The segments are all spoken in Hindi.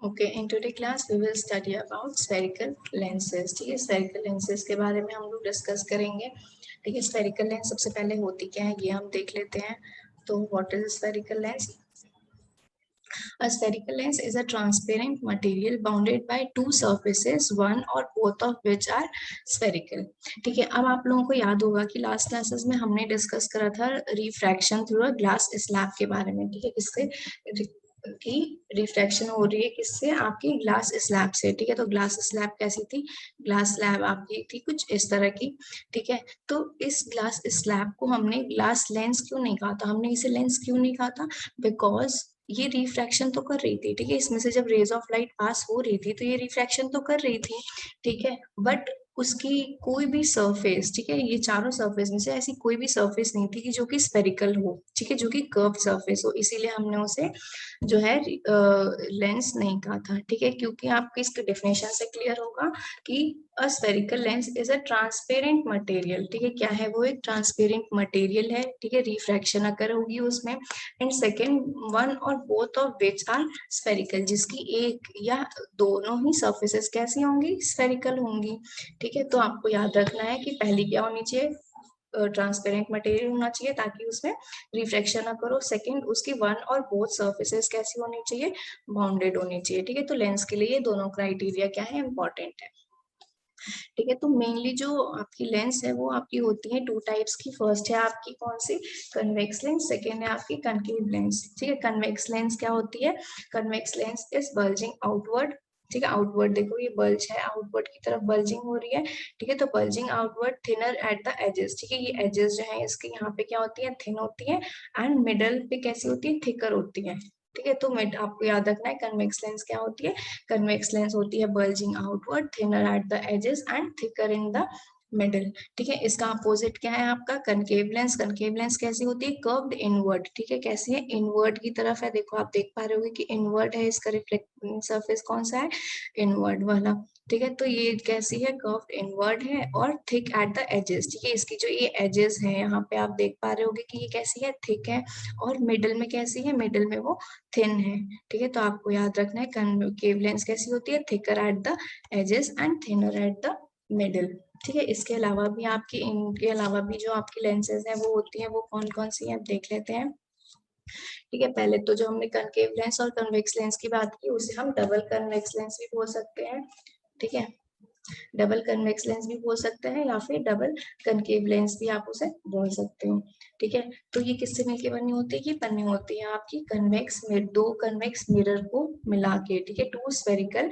Okay, in today class we will study about spherical lenses. ठीक है, स्फेरिकल लेंसेज के बारे में हम लोग डिस्कस करेंगे। ठीक है, स्फेरिकल लेंस सबसे पहले होती क्या है ये हम देख लेते हैं। तो what is spherical lens? A spherical lens is a transparent material bounded by two surfaces, one or both of which are spherical. ठीक है, अब आप लोगों को याद होगा कि लास्ट क्लासेस में हमने डिस्कस करा था refraction through a glass slab के बारे में। ठीक है, किससे की रिफ्रैक्शन हो रही है, किससे? आपकी ग्लास स्लैब से। ठीक है, तो ग्लास स्लैब कैसी थी? ग्लास स्लैब आपकी थी कुछ इस तरह की। ठीक है, तो इस ग्लास स्लैब को हमने ग्लास लेंस क्यों नहीं कहा था? हमने इसे लेंस क्यों नहीं कहा था? बिकॉज ये रिफ्रैक्शन तो कर रही थी। ठीक है, इसमें से जब रेज ऑफ लाइट पास हो रही थी तो ये रिफ्रैक्शन तो कर रही थी। ठीक है, बट उसकी कोई भी सरफेस, ठीक है, ये चारों सरफेस में से ऐसी कोई भी सरफेस नहीं थी कि जो कि स्फेरिकल हो। ठीक है, जो कि कर्व सरफेस हो, इसीलिए हमने उसे जो है लेंस नहीं कहा था। ठीक है, क्योंकि आपको इसके डेफिनेशन से क्लियर होगा कि a spherical lens is a transparent material. ठीक है, क्या है वो? एक ट्रांसपेरेंट मटेरियल है। ठीक है, रिफ्रैक्शन अगर होगी उसमें। एंड सेकेंड, वन और both of which are spherical, जिसकी एक या दोनों ही सर्फेसेस कैसी होंगी? स्फेरिकल होंगी। ठीक है, तो आपको याद रखना है कि पहली क्या होनी चाहिए? ट्रांसपेरेंट मटेरियल होना चाहिए ताकि उसमें रिफ्रैक्शन ना करो। सेकंड, उसकी वन और बोथ सर्फेसेस कैसी होनी चाहिए? बाउंडेड होनी चाहिए। ठीक है, तो लेंस के लिए ये दोनों क्राइटेरिया क्या है? इंपॉर्टेंट है। ठीक है, तो मेनली जो आपकी लेंस है वो आपकी होती है टू टाइप्स की। फर्स्ट है आपकी कौन सी? Convex lens. सेकेंड है आपकी कनकेव लेंस। ठीक है, कन्वेक्स लेंस क्या होती है? Convex lens is bulging outward. ठीक है, आउटवर्ड देखो ये बल्ज है, आउटवर्ड की तरफ बल्जिंग हो रही है। ठीक है, तो bulging outward, thinner at the edges. ठीक है, ये एजेस जो है इसके यहाँ पे क्या होती है? थिन होती है। एंड मिडल पे कैसी होती है? थिकर होती है। ठीक है, तो आपको याद रखना है कन्वेक्स लेंस क्या होती है? कन्वेक्स लेंस होती है bulging outward, thinner at the edges and thicker in the middle. ठीक है, इसका अपोजिट क्या है आपका? Concave lens. कनकेव लेंस कैसी होती है? Curved inward. ठीक है, कैसी है? इनवर्ड की तरफ है। देखो आप देख पा रहे होगे कि इनवर्ड है, इसका रिफ्लेक्टिंग सरफेस कौन सा है? इनवर्ड वाला। ठीक है, तो ये कैसी है? कर्व्ड इनवर्ड है और थिक एट द एजेस। ठीक है, इसकी जो ये एजेस है यहाँ पे आप देख पा रहे होगे कि ये कैसी है? थिक है। और मिडल में कैसी है? मिडल में वो थिन है। ठीक है, तो आपको याद रखना है कनकेव लेंस कैसी होती है? Thicker at the edges and thinner at the middle. ठीक है, इसके अलावा भी आपकी, इनके अलावा भी जो आपकी लेंसेज हैं वो होती हैं, वो कौन कौन सी हैं देख लेते हैं। ठीक है, पहले तो जो हमने कनकेव लेंस और कन्वेक्स लेंस की बात की उसे हम डबल कन्वेक्स लेंस भी बोल सकते हैं। ठीक है, डबल कन्वेक्स लेंस भी बोल सकते हैं या फिर डबल कनकेव लेंस भी आप उसे बोल सकते हो। ठीक है, तो ये किससे मिलके बनी होती है? ये बनी होती है आपकी कन्वेक्स में दो कन्वेक्स मिरर को मिला के। ठीक है, टू स्फेरिकल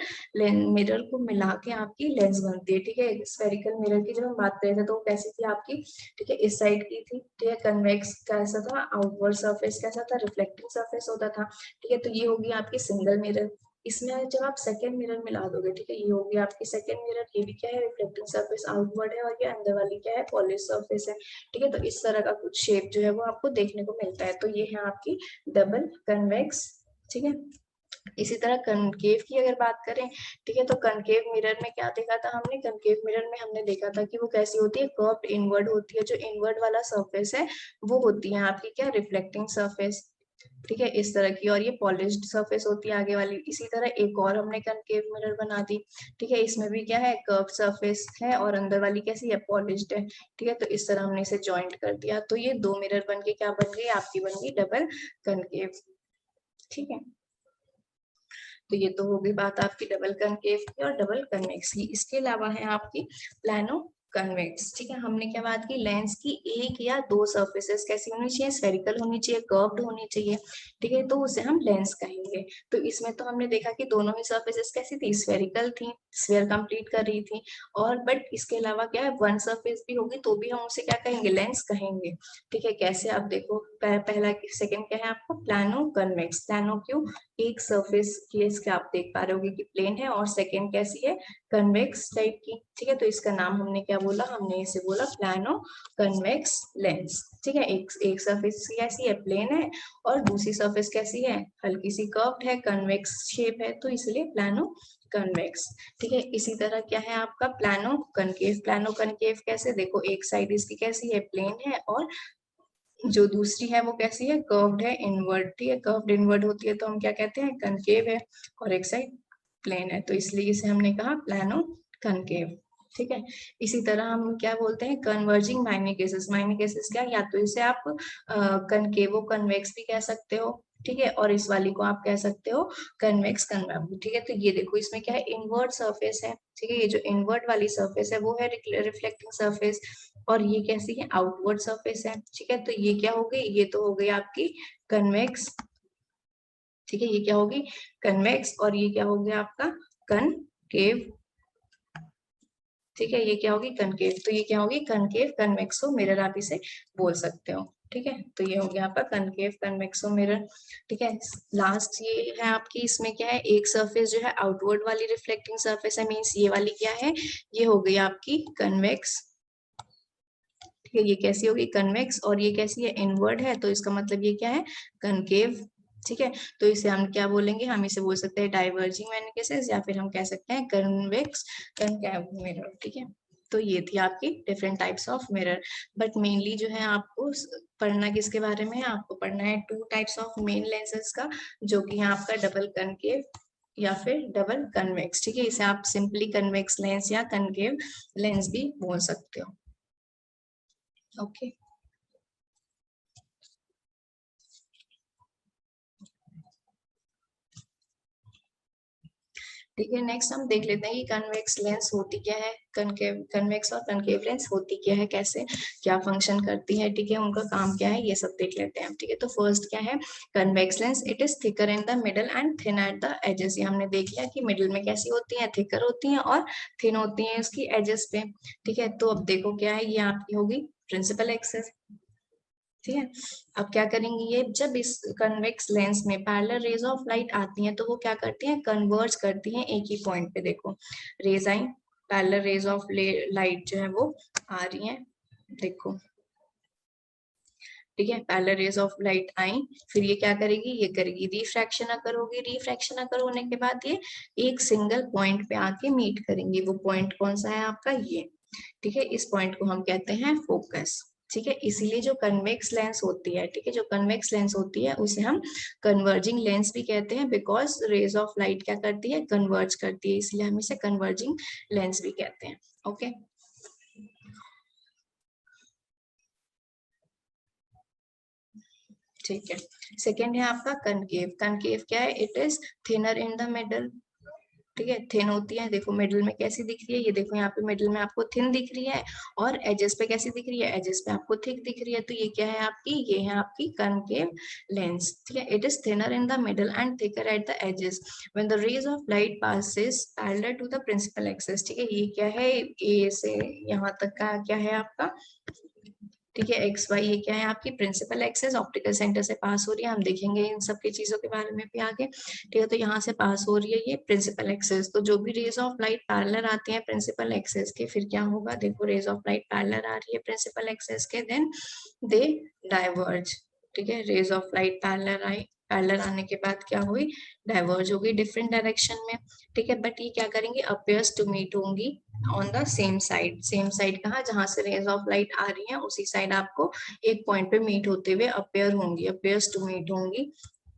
मिरर को मिला के आपकी लेंस बनती है। ठीक है, स्फेरिकल मिरर की जब हम बात करें थे तो कैसी थी आपकी? ठीक है, इस साइड की थी। ठीक है, कन्वेक्स कैसा था? आउटवर्ड सरफेस कैसा था? रिफ्लेक्टिंग सरफेस होता था। ठीक है, तो ये होगी आपकी सिंगल मिरर। इसमें जब आप सेकेंड मिरर मिला दोगे, ठीक है, ये होगी आपकी सेकेंड मिरर। ये भी क्या है? रिफ्लेक्टिंग सरफेस आउटवर्ड है और ये अंदर वाली क्या है? पॉलिश सरफेस है। ठीक है, तो इस तरह का कुछ शेप जो है वो आपको देखने को मिलता है। तो ये है आपकी डबल कन्वेक्स। ठीक है, इसी तरह कनकेव की अगर बात करें, ठीक है, तो कनकेव मिरर में क्या देखा था हमने? कनकेव मिरर में हमने देखा था कि वो कैसी होती है? कर्व्ड इनवर्ड होती है। जो इनवर्ड वाला सरफेस है वो होती है आपकी क्या? Reflecting surface. ठीक है, इस तरह की, और ये पॉलिश्ड सरफेस होती है आगे वाली। इसी तरह एक और हमने कनकेव मिरर बना दी। ठीक है, इसमें भी क्या है? कर्व सरफेस है और अंदर वाली कैसी है? पॉलिश्ड है। ठीक है, तो इस तरह हमने इसे ज्वाइंट कर दिया, तो ये दो मिरर बन के क्या बन गई? आपकी बन गई डबल कनकेव। ठीक है, तो ये तो होगी बात आपकी डबल कनकेव की और डबल कन्वेक्स की। इसके अलावा है आपकी प्लानो कन्वेक्स। ठीक है, हमने क्या बात की? लेंस की एक या दो सर्फेसेस कैसी होनी चाहिए? स्फेरिकल होनी चाहिए, कर्व्ड होनी चाहिए। ठीक है, तो उसे हम लेंस कहेंगे। तो इसमें तो हमने देखा कि दोनों ही सर्फेसेस कैसी थी? स्फेरिकल थी, स्फीयर कंप्लीट कर रही थी। और बट इसके अलावा क्या है? वन सर्फेस भी होगी तो भी हम उसे क्या कहेंगे? लेंस कहेंगे। ठीक है, कैसे? आप देखो पहला सेकंड क्या है आपको? Plano convex. प्लानो क्यों? एक सरफेस केस के आप देख पा रहे होगे कि प्लेन है, और सेकेंड कैसी है? कन्वेक्स टाइप की। ठीक है, तो इसका नाम हमने क्या बोला? हमने इसे बोला प्लानो कन्वेक्स लेंस। ठीक है, एक सरफेस कैसी है? प्लेन है, और दूसरी सरफेस कैसी है? हल्की सी कर्व्ड है, कन्वेक्स शेप है, तो इसलिए प्लानो कन्वेक्स। ठीक है, इसी तरह क्या है आपका? Plano concave. प्लानो कनकेव कैसे? देखो एक साइड इसकी कैसी है? प्लेन है, और जो दूसरी है वो कैसी है, कर्व्ड है, इनवर्ड, ठीक है, कर्व्ड इनवर्ड होती है तो हम क्या कहते हैं, कनकेव है, और एक साइड प्लेन है, तो इसलिए इसे हमने कहा प्लानो कनकेव, ठीक है। इसी तरह हम क्या बोलते हैं, कन्वर्जिंग माइनिकेसेस, माइनिकेसेस क्या, या तो इसे आप कनकेवो कन्वेक्स भी कह सकते हो, ठीक है, और इस वाली को आप कह सकते हो कन्वेक्स कन्वेक्स, ठीक है। तो ये देखो इसमें क्या है, इनवर्ट सरफेस है, ठीक है, ये जो इनवर्ट वाली सरफेस है वो है रिफ्लेक्टिंग सरफेस, और ये कैसी है, आउटवर्ड सरफेस है, ठीक है। तो ये क्या हो गई, ये तो हो गई आपकी कन्वेक्स, ठीक है, ये क्या होगी कन्वेक्स, और ये क्या हो गया आपका कनकेव, ठीक है, ये क्या होगी कनकेव, तो ये क्या होगी कनकेव कन्वेक्सो मिरर, आप इसे बोल सकते हो, ठीक है। तो ये हो गया आपका कनकेव कन्वेक्सो मिरर, ठीक है। लास्ट ये है आपकी, इसमें क्या है, एक सरफेस जो है आउटवर्ड वाली रिफ्लेक्टिंग सरफेस है, मीन्स ये वाली क्या है, ये हो गई आपकी कन्वेक्स, ठीक है, ये कैसी होगी कन्वेक्स, और ये कैसी है इनवर्ड है, तो इसका मतलब ये क्या है कनकेव, ठीक है। तो इसे हम क्या बोलेंगे, हम इसे बोल सकते हैं डाइवर्जिंग मैनिकेसेस, या फिर हम कह सकते हैं कन्वेक्स कनकेव मिरर, ठीक है। तो ये थी आपकी different types of mirror, but mainly जो है आपको पढ़ना किसके बारे में है, आपको पढ़ना है two types of main lenses का, जो कि है आपका डबल कनकेव या फिर डबल कन्वेक्स, ठीक है, इसे आप सिंपली कन्वेक्स लेंस या कनकेव लेंस भी बोल सकते हो, ओके। ठीक है, नेक्स्ट हम देख लेते हैं कि कन्वेक्स लेंस होती क्या है, कनकेव, कन्वेक्स और कनकेव लेंस होती क्या है, कैसे क्या फंक्शन करती है, ठीक है, उनका काम क्या है, ये सब देख लेते हैं, ठीक है। तो फर्स्ट क्या है, convex lens, it is thicker in the middle and thin at the edges, ये हमने देख लिया कि मिडल में कैसी होती है, थिकर होती है, और थिन होती है उसकी एजेस पे, ठीक है। तो अब देखो क्या है, ये आपकी होगी प्रिंसिपल एक्सिस, ठीक है। अब क्या करेंगे, ये जब इस कन्वेक्स लेंस में पैरेलल रेज ऑफ लाइट आती हैं तो वो क्या करती हैं, कन्वर्ज करती हैं एक ही पॉइंट पे, देखो रेज आई, पैरेलल रेज ऑफ लाइट जो है वो आ रही हैं, देखो, ठीक है, पैरेलल रेज ऑफ लाइट आई, फिर ये क्या करेगी, ये करेगी रिफ्रैक्शन अकर होगी, रिफ्रैक्शन अकर होने के बाद ये एक सिंगल पॉइंट पे आके मीट करेंगी, वो पॉइंट कौन सा है आपका, ये, ठीक है, इस पॉइंट को हम कहते हैं फोकस, ठीक है। इसीलिए जो कन्वेक्स लेंस होती है, ठीक है, जो कन्वेक्स लेंस होती है उसे हम कन्वर्जिंग लेंस भी कहते हैं, बिकॉज रेज ऑफ लाइट क्या करती है, कन्वर्ज करती है, इसलिए हम इसे कन्वर्जिंग लेंस भी कहते हैं, ओके। ठीक है, सेकेंड है आपका कनकेव, कनकेव क्या है, it is thinner in the middle, ठीक है, थिन होती है, देखो मिडिल में कैसी दिख रही है, ये देखो यहाँ पे मिडिल में आपको थिन दिख रही है, और एजेस पे कैसी दिख रही है, एजेस पे आपको थिक दिख रही है, तो ये क्या है आपकी, ये है आपकी कनकेव लेंस, ठीक है। It is thinner in the middle and thicker at the edges when the rays of light passes parallel to the principal axis, ठीक है, ये क्या है, ए से यहाँ तक का क्या है आपका, ठीक है, एक्स वाई, ये क्या है आपकी प्रिंसिपल एक्सिस, ऑप्टिकल सेंटर से पास हो रही है, हम देखेंगे इन सब की चीजों के बारे में भी आगे, ठीक है। तो यहाँ से पास हो रही है ये प्रिंसिपल एक्सिस, तो जो भी रेज ऑफ लाइट पैरेलल आती है प्रिंसिपल एक्सिस के, फिर क्या होगा, देखो रेज ऑफ लाइट पैरेलल आ रही है प्रिंसिपल एक्सिस के, देन दे डाइवर्ज, ठीक है, रेज ऑफ लाइट पैरेलल आई, पैरेलल आने के बाद क्या हुई, डाइवर्ज हो गई डिफरेंट डायरेक्शन में, ठीक है, बट ये क्या करेंगे, अपियर्स टू मीट होंगी ऑन द सेम साइड कहाँ, जहां से रेज ऑफ लाइट आ रही है उसी साइड आपको एक पॉइंट पे मीट होते हुए अपेयर होंगी, अपेयर्स टू मीट होंगी,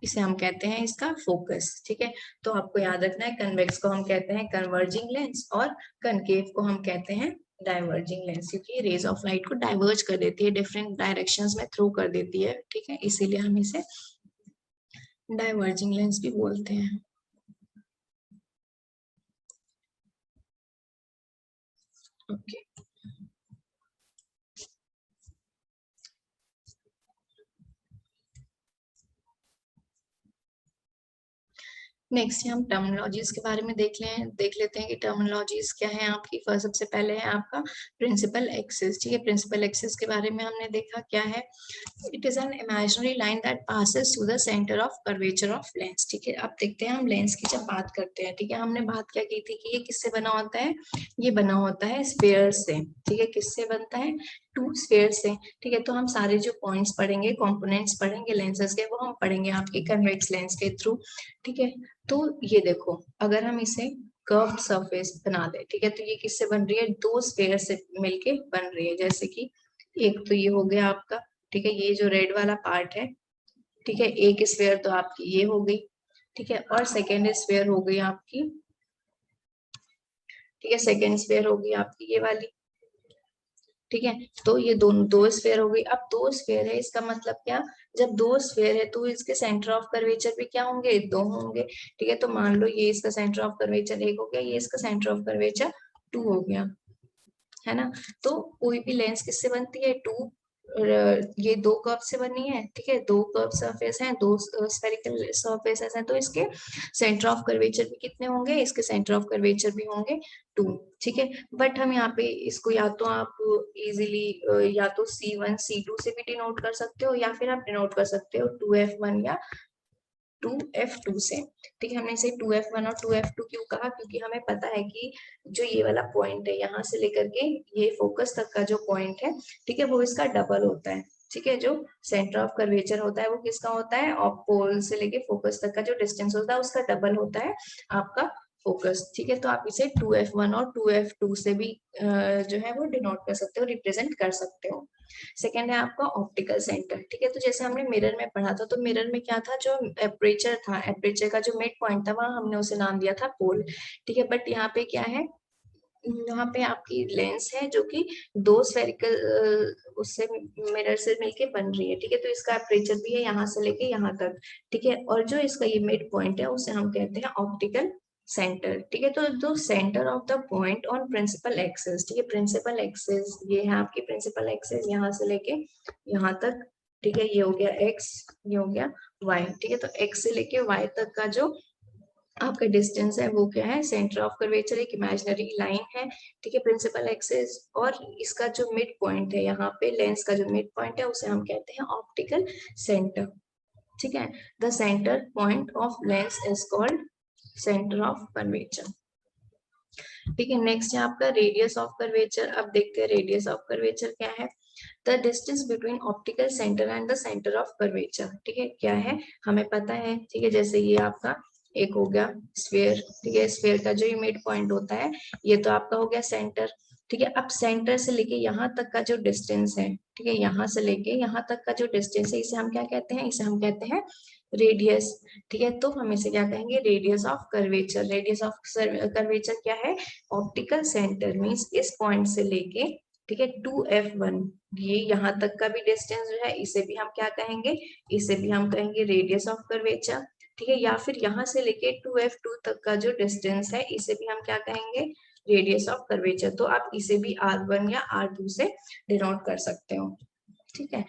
इसे हम कहते हैं इसका फोकस, ठीक है। तो आपको याद रखना है, कन्वेक्स को हम कहते हैं कन्वर्जिंग लेंस, और कनकेव को हम कहते हैं डाइवर्जिंग लेंस, क्योंकि रेज ऑफ लाइट को डाइवर्ज कर देती है, डिफरेंट डायरेक्शंस में थ्रू कर देती है, ठीक है, इसीलिए हम इसे डाइवर्जिंग लेंस भी बोलते हैं, ओके। नेक्स्ट हम टर्मिनोलॉजीज के बारे में देख लेते हैं कि टर्मिनोलॉजीज क्या है आपकी, फर्स्ट सबसे पहले है आपका प्रिंसिपल एक्सिस, ठीक है, प्रिंसिपल एक्सिस के बारे में हमने देखा क्या है, it is an imaginary line that passes through the centre of curvature of lens, ठीक है। अब देखते हैं हम लेंस की जब बात करते हैं, ठीक है, हमने बात क्या की थी कि ये किससे बना होता है, ये बना होता है स्फेयर से, ठीक है, किससे बनता है, टू स्फेयर से, ठीक है। तो हम सारे जो पॉइंट्स पढ़ेंगे, कंपोनेंट्स पढ़ेंगे लेंसेज के, वो हम पढ़ेंगे आपके कन्वेक्स लेंस के थ्रू, ठीक है। तो ये देखो, अगर हम इसे कर्व्ड सरफेस बना दे, ठीक है, तो ये किससे बन रही है, दो स्फेयर से मिलके बन रही है, जैसे कि एक तो ये हो गया आपका ठीक है, ये जो रेड वाला पार्ट है, ठीक है, एक स्फीयर तो आपकी ये हो गई, ठीक है, और सेकेंड स्फीयर हो गई आपकी, ठीक है, सेकेंड स्फीयर होगी आपकी ये वाली, ठीक है। तो ये दोनों दो स्फीयर हो गई। अब दो स्फीयर है, इसका मतलब क्या, जब दो स्फीयर है तो इसके सेंटर ऑफ कर्वेचर भी क्या होंगे, दो होंगे, ठीक है। तो मान लो ये इसका सेंटर ऑफ कर्वेचर एक हो गया, ये इसका सेंटर ऑफ कर्वेचर टू हो गया, है ना। तो कोई भी लेंस किससे बनती है, टू, ये दो कर्व से बनी है, ठीक है, दो कर्व सरफेस हैं, दो स्फेरिकल सरफेसेस हैं, तो इसके सेंटर ऑफ कर्वेचर भी कितने होंगे, इसके सेंटर ऑफ कर्वेचर भी होंगे टू, ठीक है। बट हम यहाँ पे इसको या तो आप इजीली या तो C1 C2 से भी डिनोट कर सकते हो, या फिर आप डिनोट कर सकते हो 2F1 या 2F2 से, ठीक है। हमने इसे 2F1 और 2F2 क्यों कहा, क्योंकि हमें पता है कि जो ये वाला पॉइंट है यहाँ से लेकर के ये फोकस तक का जो पॉइंट है, ठीक है, वो इसका डबल होता है, ठीक है। जो सेंटर ऑफ कर्वेचर होता है वो किसका होता है, ऑफ पोल से लेके फोकस तक का जो डिस्टेंस होता है उसका डबल होता है आपका फोकस, ठीक है। तो आप इसे 2F1 और 2F2 से भी जो है वो डिनोट कर सकते हो, रिप्रेजेंट कर सकते हो। सेकेंड है आपका ऑप्टिकल सेंटर, ठीक है। तो जैसे हमने मिरर में पढ़ा था, तो मिरर में क्या था, जो एपरेचर था, एपरेचर का जो मिड पॉइंट था वहां हमने उसे नाम दिया था पोल, ठीक है। बट यहाँ पे क्या है, यहाँ पे आपकी लेंस है जो कि दो स्फेरिकल उससे मिरर से मिलके बन रही है, ठीक है। तो इसका एपरेचर भी है यहाँ से लेके यहाँ तक, ठीक है। और जो इसका ये मिड पॉइंट है उसे हम कहते हैं ऑप्टिकल सेंटर, ठीक है। तो जो centre of the point on principal axis, ठीक है, प्रिंसिपल एक्सिस ये है आपकी प्रिंसिपल एक्सिस, यहाँ से लेके यहाँ तक, ठीक है। ये हो गया एक्स, ये हो गया वाई, ठीक है। तो एक्स से लेके वाई तक का जो आपका डिस्टेंस है वो क्या है, सेंटर ऑफ कर्वेचर एक इमेजिनरी लाइन है, ठीक है, प्रिंसिपल एक्सिस। और इसका जो मिड पॉइंट है यहाँ पे लेंस का जो मिड पॉइंट है उसे हम कहते हैं ऑप्टिकल सेंटर, ठीक है। The centre point of lens is called centre of curvature, ठीक है। नेक्स्ट है आपका रेडियस ऑफ कर्वेचर। अब देखते हैं रेडियस ऑफ कर्वेचर क्या है, the distance between optical centre and the centre of curvature, ठीक है, क्या है हमें पता है, ठीक है। जैसे ये आपका एक हो गया स्फीयर, ठीक है, स्फीयर का जो ये मिड पॉइंट होता है ये तो आपका हो गया सेंटर, ठीक है। अब सेंटर से लेके यहाँ तक का जो डिस्टेंस है, ठीक है, यहाँ से लेके यहाँ तक का जो डिस्टेंस है इसे हम क्या कहते हैं, इसे हम कहते हैं रेडियस, ठीक है। तो हम इसे क्या कहेंगे, radius of curvature. Radius of curvature क्या है, ऑप्टिकल सेंटर मींस इस पॉइंट से लेके, ठीक है, 2F1 ये यहाँ तक का भी डिस्टेंस जो है इसे भी हम क्या कहेंगे, इसे भी हम कहेंगे रेडियस ऑफ कर्वेचर, ठीक है। या फिर यहाँ से लेके 2F2 तक का जो डिस्टेंस है इसे भी हम क्या कहेंगे, रेडियस ऑफ कर्वेचर। तो आप इसे भी R1 या R2 से डिनोट कर सकते हो, ठीक है।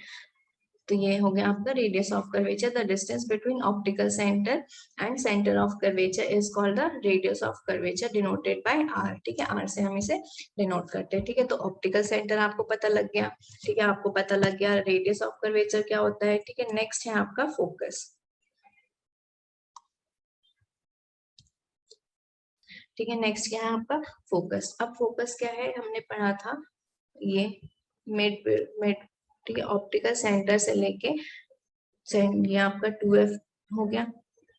तो ये हो गया आपका radius of curvature. The distance between optical centre and centre of curvature is called the radius of curvature denoted by R, ठीक है, आर से हम इसे डिनोट करते हैं, ठीक है। तो ऑप्टिकल सेंटर आपको पता लग गया, ठीक है, आपको पता लग गया रेडियस ऑफ कर्वेचर क्या होता है, ठीक है। नेक्स्ट है आपका फोकस, ठीक है, नेक्स्ट क्या है आपका फोकस। अब फोकस क्या है, हमने पढ़ा था ये मिड मिड, ठीक है, ऑप्टिकल सेंटर से लेके ये आपका 2F हो गया,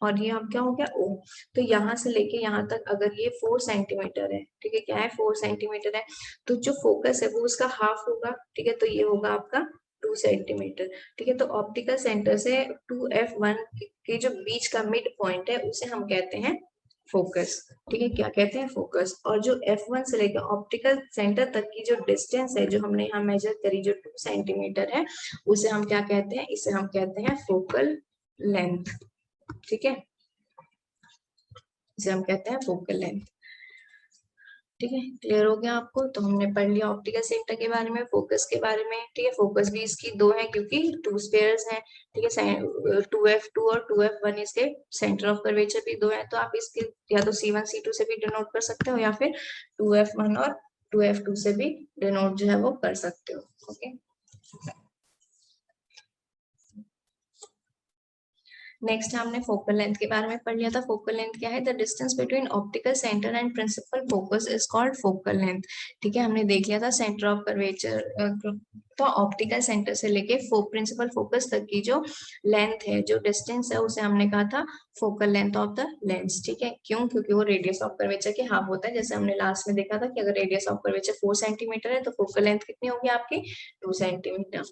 और ये आप क्या हो गया O। तो यहाँ से लेके यहाँ तक अगर ये 4 सेंटीमीटर है, ठीक है, क्या है 4 सेंटीमीटर है, तो जो फोकस है वो उसका हाफ होगा, ठीक है। तो ये होगा आपका 2 सेंटीमीटर, ठीक है। तो ऑप्टिकल सेंटर से 2F1 के जो बीच का मिड पॉइंट है उसे हम कहते हैं फोकस, ठीक है, क्या कहते हैं फोकस। और जो F1 से लेकर ऑप्टिकल सेंटर तक की जो डिस्टेंस है जो हमने यहाँ मेजर करी जो 2 सेंटीमीटर है उसे हम क्या कहते हैं, इसे हम कहते हैं फोकल लेंथ, ठीक है, इसे हम कहते हैं फोकल लेंथ, ठीक है। क्लियर हो गया आपको। तो हमने पढ़ लिया ऑप्टिकल सेंटर के बारे में, फोकस के बारे में, ठीक है। फोकस भी इसकी दो है क्योंकि 2 स्फीयर्स हैं, ठीक है, 2F2 और 2F1 इसके सेंटर ऑफ कर्वेचर भी दो है, तो आप इसके या तो C1 C2 से भी डिनोट कर सकते हो या फिर 2F1 और 2F2 से भी डिनोट जो है वो कर सकते हो, ओके। नेक्स्ट हमने फोकल लेंथ के बारे में पढ़ लिया था। फोकल लेंथ क्या है, the distance between optical centre and principal focus is called focal length, ठीक है। हमने देख लिया था सेंटर ऑफ कर्वेचर, तो ऑप्टिकल सेंटर से लेके प्रिंसिपल फोकस तक की जो लेंथ है, जो डिस्टेंस है, उसे हमने कहा था focal length of the lens, ठीक है। क्यों, क्योंकि वो रेडियस ऑफ कर्वेचर के हाफ होता है। जैसे हमने लास्ट में देखा था कि अगर रेडियस ऑफ कर्वेचर 4 सेंटीमीटर है तो फोकल लेंथ कितनी होगी आपकी 2 सेंटीमीटर,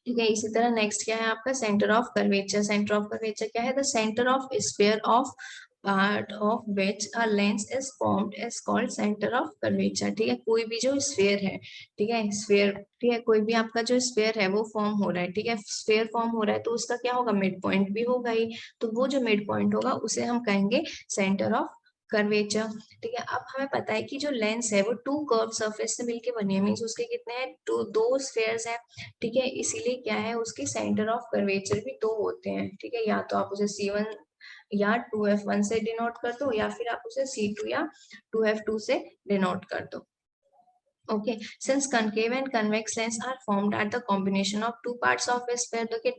ठीक है। इसी तरह नेक्स्ट क्या है आपका centre of curvature. Centre of curvature क्या है? The centre of sphere of part of which a lens is formed is called centre of curvature. ठीक है, कोई भी जो स्फीयर है, ठीक है, स्फीयर, ठीक है, कोई भी आपका जो स्फीयर है वो फॉर्म हो रहा है, ठीक है, स्फीयर फॉर्म हो रहा है तो उसका क्या होगा? मिड पॉइंट भी होगा ही, तो वो जो मिड पॉइंट होगा उसे हम कहेंगे सेंटर ऑफ कर्वेचर। ठीक है, अब हमें पता है कि जो लेंस है वो टू कर्व सरफेस से मिलके बनी है, मीन्स उसके कितने हैं? दो स्फेयर्स हैं। ठीक है, इसीलिए क्या है, उसके सेंटर ऑफ कर्वेचर भी दो होते हैं। ठीक है, या तो आप उसे C1 या 2F1 से डिनोट कर दो, या फिर आप उसे C2 या 2F2 से डिनोट कर दो। Okay, since concave and convex lens are formed at the combination of two parts of a sphere, देखिए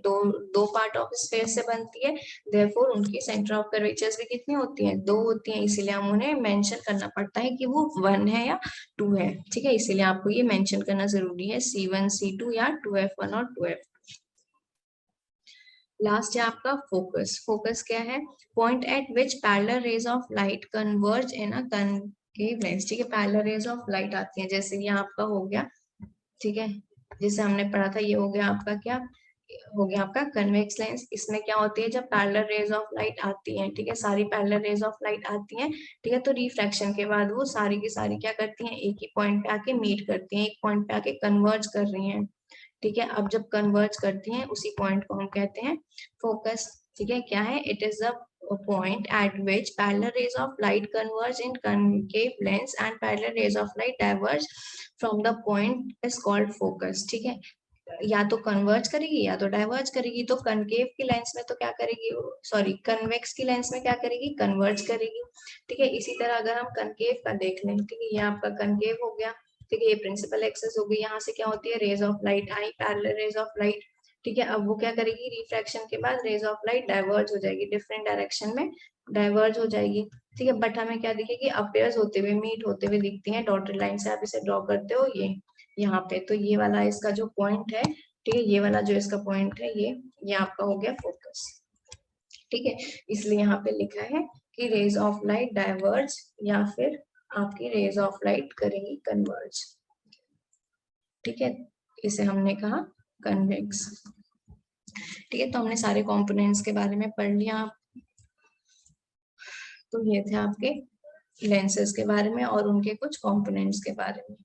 दो पार्ट ऑफ स्फीयर से बनती है, therefore उनकी सेंटर ऑफ कर्वेचर्स भी कितनी होती हैं? दो होती हैं, इसीलिए हम उन्हें मेंशन करना पड़ता है कि वो 1 है या 2 है। ठीक है, इसीलिए आपको ये मेंशन करना जरूरी है, C1 C2 या 2F1 और 2F2। लास्ट है आपका फोकस। फोकस क्या है? Point eight which parallel rays of light converge in a concave lens. ठीक है, पैरेलल रेज ऑफ लाइट आती है, जैसे ये आपका हो गया, ठीक है, जिसे हमने पढ़ा था, ये हो गया आपका क्या हो गया? आपका कन्वेक्स लेंस। इसमें क्या होती है? जब पैरेलल रेज ऑफ लाइट आती है, ठीक है, सारी पैरेलल रेज ऑफ लाइट आती हैं, ठीक है, तो रिफ्रैक्शन के बाद वो सारी की सारी क्या करती हैं? एक ही पॉइंट पे आके मीट करती हैं, एक पॉइंट पे आके कन्वर्ज कर रही हैं। ठीक है, अब जब कन्वर्ज करती हैं उसी पॉइंट को हम कहते हैं फोकस। ठीक है, क्या है? It is a point at which parallel rays of light converge in concave lens and parallel rays of light diverge from the point is called focus। ठीक है, या तो कन्वर्ज करेगी या तो डाइवर्ज करेगी, तो कनकेव की लेंस में तो क्या करेगी? सॉरी, कन्वेक्स की लेंस में क्या करेगी? कन्वर्ज करेगी। ठीक है, इसी तरह अगर हम कनकेव का देख लें, ठीक है, ये आपका कनकेव हो गया, ठीक है, ये प्रिंसिपल एक्सेस हो गई, यहाँ से क्या होती है? रेज ऑफ लाइट आई, पैरेलल रेज ऑफ लाइट। ठीक है, अब वो क्या करेगी? रिफ्रैक्शन के बाद रेज ऑफ लाइट डाइवर्ज हो जाएगी, डिफरेंट डायरेक्शन में डाइवर्ज हो जाएगी। ठीक है, बट हमें क्या दिखेगी? अपेयर्स होते हुए, मीट होते हुए दिखती है, डॉटेड लाइन से आप इसे ड्रॉ करते हो ये यहाँ पे, तो ये वाला इसका जो पॉइंट है, ठीक है, ये वाला जो इसका पॉइंट है, ये आपका हो गया फोकस। ठीक है, इसलिए यहाँ पे लिखा है कि रेज ऑफ लाइट डाइवर्ज या फिर आपकी रेज ऑफ लाइट करेंगी कन्वर्ज। ठीक है, इसे हमने कहा कन्वेक्स। ठीक है, तो हमने सारे कंपोनेंट्स के बारे में पढ़ लिया। तो ये थे आपके लेंसेज के बारे में और उनके कुछ कंपोनेंट्स के बारे में।